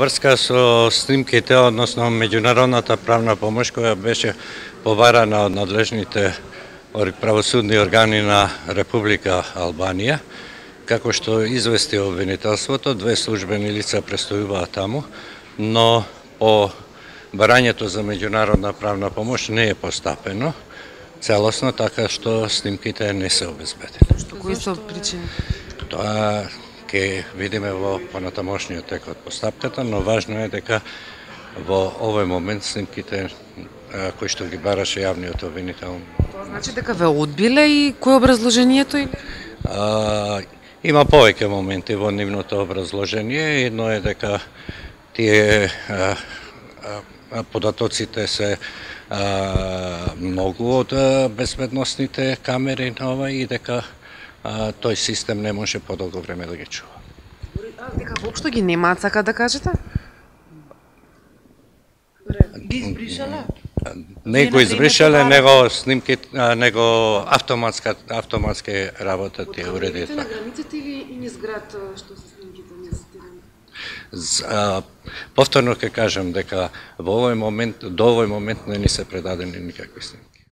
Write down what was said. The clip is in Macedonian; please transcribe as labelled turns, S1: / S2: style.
S1: врска со снимките, односно меѓународната правна помош која беше побарана од надлежните правосудни органи на Република Албанија, како што извести обвинителството, 2 службени лица престојуваат таму, но по барањето за меѓународна правна помош не е постапено целосно, така што снимките не се обезбедени.
S2: Кои се причини?
S1: Тоа ќе видиме во понатамошниот тек од постапката, но важно е дека во овој момент снимките кои што ги бараше јавниот обвинител.
S2: Тоа значи дека ве одбиле и кој е образложението им?
S1: Има повеќе моменти во нивното образложение. Едно е дека тие податоците се многу од безбедносните камери на ова и дека тој систем не може подолго време да ги чува.
S2: Дека воопшто ги немаат, сака да кажете?
S3: Ги избришале?
S1: Не го избришале, него автоматски работат и уредите.
S3: На границите или и низ град што се снимките не цитирани?
S1: Повторно ќе кажам дека во овој момент, до овој момент не ни се предадени никакви снимки.